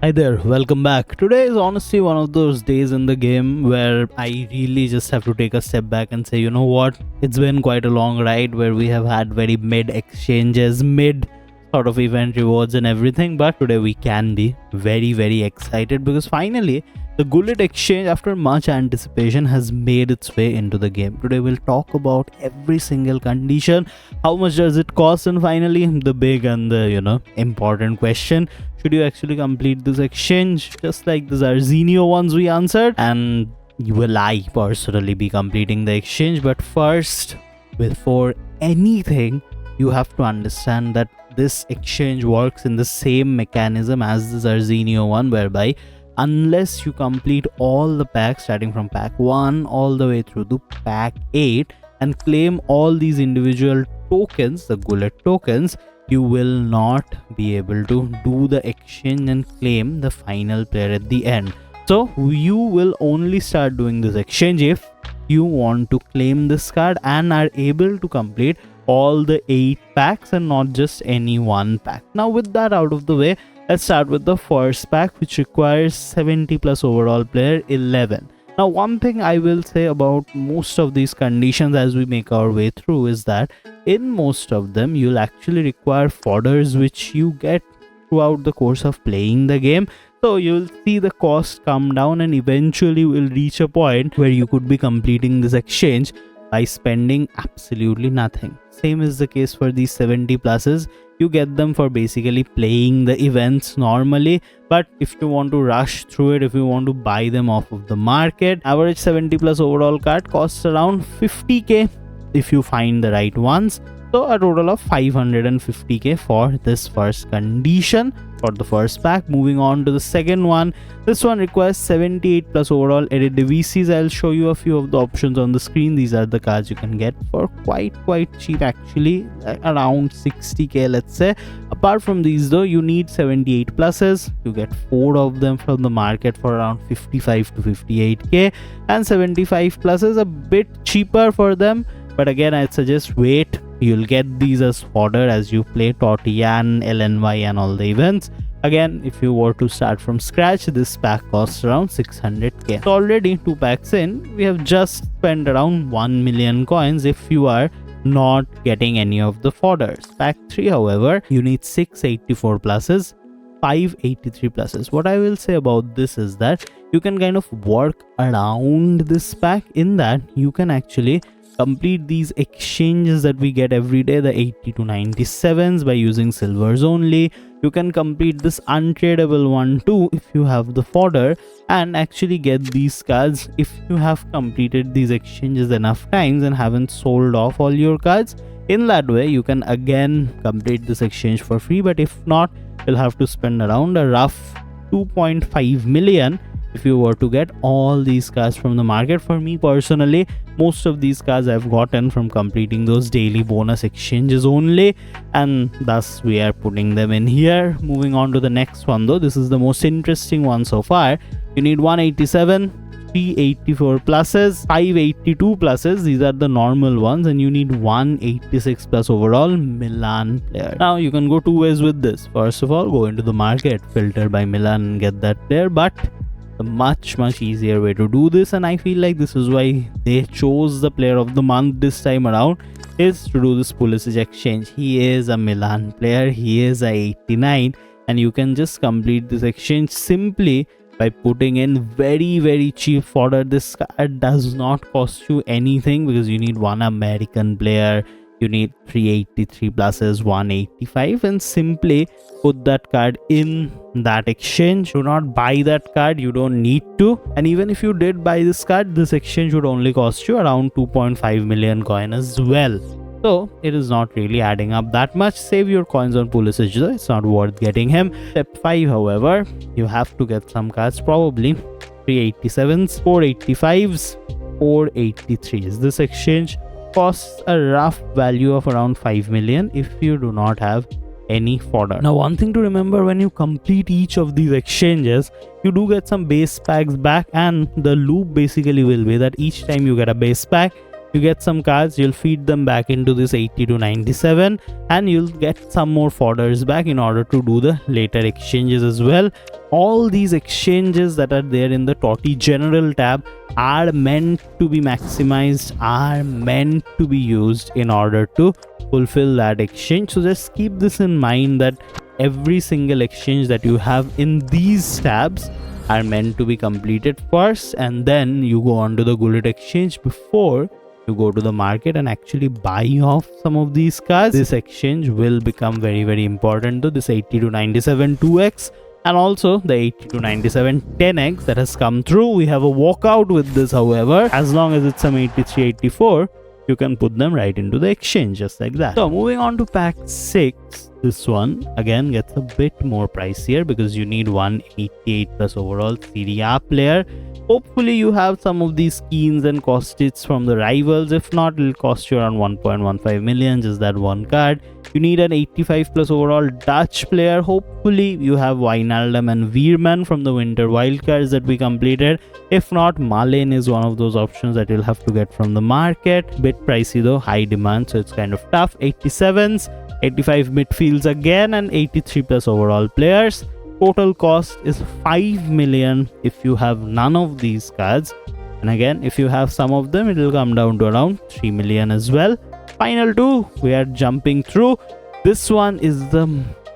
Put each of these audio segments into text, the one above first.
Hi there, welcome back. Today is honestly one of those days in the game where I really just have to take a step back and say, you know what? It's been quite a long ride where we have had very mid exchanges, mid sort of event rewards and everything, but today we can be very excited because finally the Gullit exchange, after much anticipation, has made its way into the game. Today we'll talk about every single condition, how much does it cost, and finally the big and the important question: should you actually complete this exchange? Just like the Zarzinho ones we answered, and will I personally be completing the exchange? But first, before anything, you have to understand that this exchange works in the same mechanism as the Zarzinho one, whereby unless you complete all the packs starting from pack 1 all the way through to pack 8 and claim all these individual tokens, the Gullit tokens, you will not be able to do the exchange and claim the final player at the end. So you will only start doing this exchange if you want to claim this card and are able to complete all the 8 packs and not just any one pack. Now with that out of the way, let's start with the first pack, which requires 70 plus overall player 11. Now one thing I will say about most of these conditions as we make our way through is that in most of them you'll actually require fodders which you get throughout the course of playing the game. So you'll see the cost come down and eventually will reach a point where you could be completing this exchange by spending absolutely nothing. Same is the case for these 70 pluses. You get them for basically playing the events normally, but if you want to rush through it, if you want to buy them off of the market, average 70 plus overall card costs around 50k if you find the right ones. So a total of 550k for this first condition for the first pack. Moving on to the second one, this one requires 78 plus overall Eredivisie. I'll show you a few of the options on the screen. These are the cards you can get for quite cheap, actually around 60k, let's say. Apart from these though, you need 78 pluses. You get 4 of them from the market for around 55 to 58k, and 75 pluses a bit cheaper for them, but again I'd suggest wait. You'll get these as fodder as you play Toty and LNY and all the events. Again, if you were to start from scratch, this pack costs around 600k. So already 2 packs in, we have just spent around 1 million coins if you are not getting any of the fodders. Pack 3, however, you need 684 pluses, 583 pluses. What I will say about this is that you can kind of work around this pack in that you can actually complete these exchanges that we get every day, the 80 to 97s, by using silvers only. You can complete this untradeable one too if you have the fodder, and actually get these cards if you have completed these exchanges enough times and haven't sold off all your cards. In that way you can again complete this exchange for free, but if not, you'll have to spend around a rough 2.5 million if you were to get all these cards from the market. For me personally, most of these cards I've gotten from completing those daily bonus exchanges only, and thus we are putting them in here. Moving on to the next one though, this is the most interesting one so far. You need 187, 384 pluses, 582 pluses, these are the normal ones, and you need 186 plus overall Milan player. Now you can go 2 ways with this. First of all, go into the market, filter by Milan and get that player, but a much easier way to do this, and I feel like this is why they chose the player of the month this time around, is to do this Pulisic exchange. He is a Milan player, he is a 89, and you can just complete this exchange simply by putting in very cheap fodder. This card does not cost you anything because you need one American player, you need 383 pluses, 185, and simply put that card in that exchange. Do not buy that card, you don't need to. And even if you did buy this card, this exchange would only cost you around 2.5 million coin as well. So it is not really adding up that much. Save your coins on Pulisic though, it's not worth getting him. Step 5, however, you have to get some cards, probably 387s, 485s, 483s. This exchange costs a rough value of around 5 million if you do not have any fodder. Now one thing to remember, when you complete each of these exchanges, you do get some base packs back, and the loop basically will be that each time you get a base pack, you get some cards, you'll feed them back into this 80 to 97, and you'll get some more fodders back in order to do the later exchanges as well. All these exchanges that are there in the Toty General tab are meant to be maximized, are meant to be used in order to fulfill that exchange. So just keep this in mind, that every single exchange that you have in these tabs are meant to be completed first, and then you go on to the Gullit exchange before you go to the market and actually buy off some of these cards. This exchange will become very important to this 80 to 97 2x, and also the 80 to 97 10x that has come through. We have a walkout with this, however. As long as it's some 83 84, you can put them right into the exchange just like that. So moving on to pack 6, this one again gets a bit more pricier because you need 188 plus overall Serie A player. Hopefully you have some of these Keens and Kostic from the rivals. If not, it'll cost you around 1.15 million, just that one card. You need an 85 plus overall Dutch player. Hopefully you have Wijnaldum and Veerman from the winter wildcards that we completed. If not, Malen is one of those options that you'll have to get from the market. Bit pricey though, high demand, so it's kind of tough. 87s, 85 midfields again, and 83 plus overall players. Total cost is 5 million if you have none of these cards, and again if you have some of them, it will come down to around 3 million as well. Final two we are jumping through. This one is the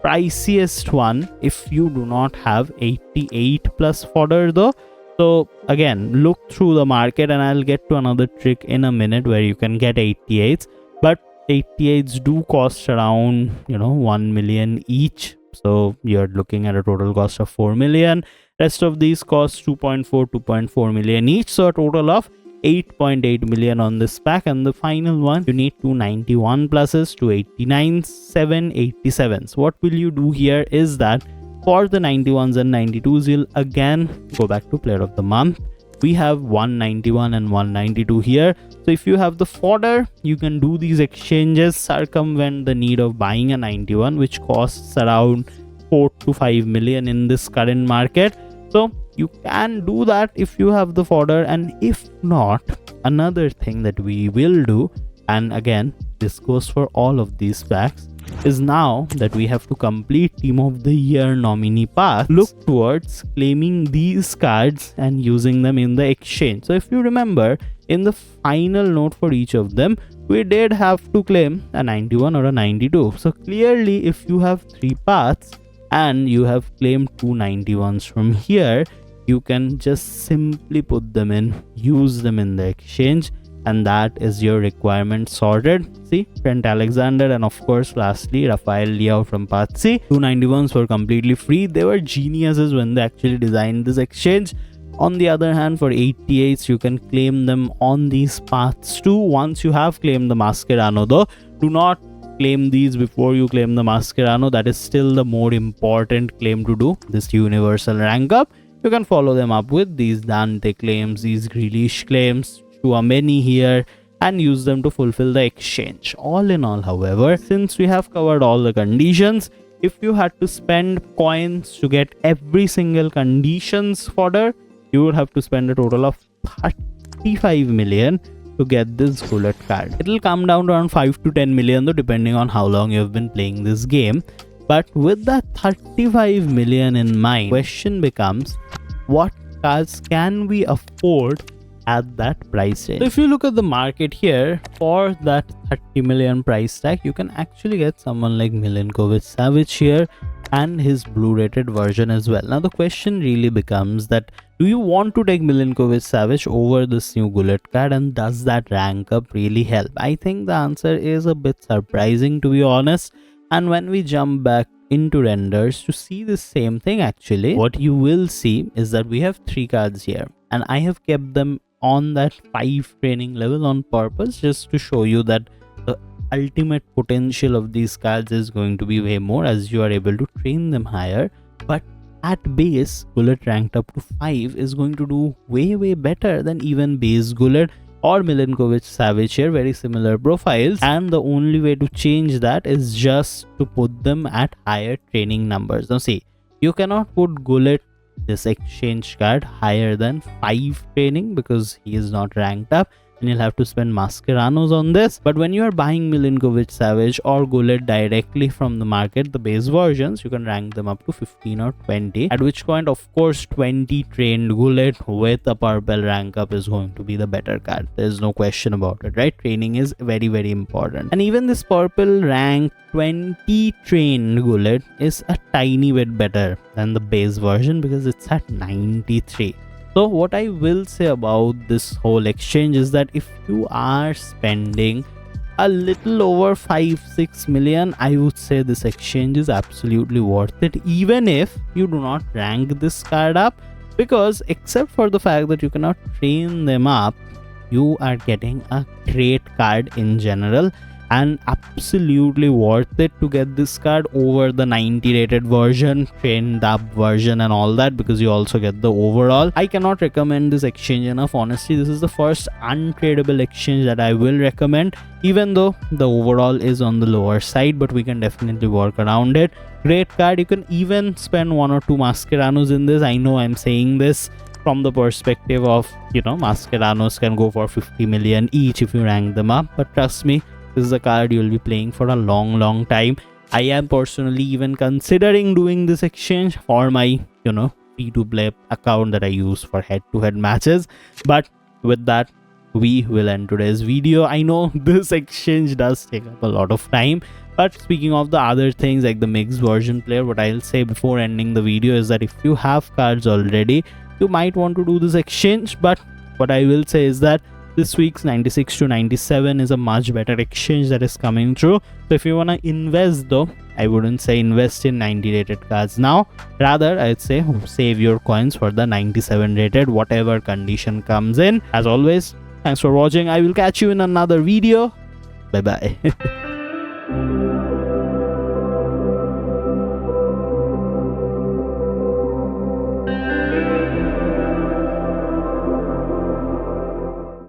priciest one if you do not have 88 plus fodder though. So again, look through the market, and I'll get to another trick in a minute where you can get 88s, but 88s do cost around 1 million each. So you're looking at a total cost of 4 million. Rest of these costs 2.4 million each, so a total of 8.8 million on this pack. And the final one, you need 291 pluses, 289s, 787s. What will you do here is that for the 91s and 92s, you'll again go back to player of the month. We have 191 and 192 here. So if you have the fodder, you can do these exchanges, circumvent the need of buying a 91, which costs around 4 to 5 million in this current market. So you can do that if you have the fodder. And if not, another thing that we will do, and again this goes for all of these packs, is now that we have to complete Team of the Year nominee path, look towards claiming these cards and using them in the exchange. So if you remember, in the final note for each of them, we did have to claim a 91 or a 92. So clearly if you have 3 paths and you have claimed 2 91s from here, you can just simply put them in, use them in the exchange, and that is your requirement sorted. See, Trent Alexander, and of course lastly Rafael Leao from Path C. 291s were completely free. They were geniuses when they actually designed this exchange. On the other hand, for 88s, you can claim them on these paths too. Once you have claimed the Mascherano though, do not claim these before you claim the Mascherano. That is still the more important claim to do, this universal rank up. You can follow them up with these Dante claims, these Grealish claims, Tchouameni here, and use them to fulfill the exchange. All in all, however, since we have covered all the conditions, if you had to spend coins to get every single conditions fodder, you would have to spend a total of 35 million to get this Gullit card. It will come down to around 5 to 10 million though, depending on how long you have been playing this game. But with that 35 million in mind, question becomes, what cards can we afford at that price range? So if you look at the market here, for that 30 million price tag, you can actually get someone like Milinkovic-Savic here and his blue rated version as well. Now the question really becomes that, do you want to take Milinkovic-Savic over this new Gullit card, and does that rank up really help? I think the answer is a bit surprising, to be honest. And when we jump back into renders to see the same thing, actually what you will see is that we have 3 cards here, and I have kept them on that 5 training level on purpose, just to show you that the ultimate potential of these cards is going to be way more as you are able to train them higher. But at base, Gullit ranked up to 5 is going to do way better than even base Gullit or Milinkovic-Savic here, very similar profiles, and the only way to change that is just to put them at higher training numbers. Now see, you cannot put Gullit, this exchange card, higher than 5 training because he is not ranked up, and you'll have to spend Mascherano's on this. But when you are buying Milinkovic Savic or Gullit directly from the market, the base versions, you can rank them up to 15 or 20, at which point of course 20 trained Gullit with a purple rank up is going to be the better card. There's no question about it, right? Training is very, very important. And even this purple rank 20 trained Gullit is a tiny bit better than the base version because it's at 93. So what I will say about this whole exchange is that if you are spending a little over 5-6 million, I would say this exchange is absolutely worth it, even if you do not rank this card up, because except for the fact that you cannot train them up, you are getting a great card in general and absolutely worth it to get this card over the 90 rated version, trained up version and all that, because you also get the overall. I cannot recommend this exchange enough. Honestly, this is the first untradeable exchange that I will recommend, even though the overall is on the lower side, but we can definitely work around it. Great card. You can even spend 1 or 2 Mascherano's in this. I know I'm saying this from the perspective of, Mascherano's can go for 50 million each if you rank them up, but trust me, this is a card you'll be playing for a long time. I am personally even considering doing this exchange for my, free-to-play account that I use for head-to-head matches. But with that, we will end today's video. I know this exchange does take up a lot of time, but speaking of the other things like the mixed version player, what I'll say before ending the video is that if you have cards already, you might want to do this exchange. But what I will say is that this week's 96 to 97 is a much better exchange that is coming through. So if you want to invest though, I wouldn't say invest in 90 rated cards now. Rather, I'd say save your coins for the 97 rated, whatever condition comes in. As always, thanks for watching. I will catch you in another video. Bye bye.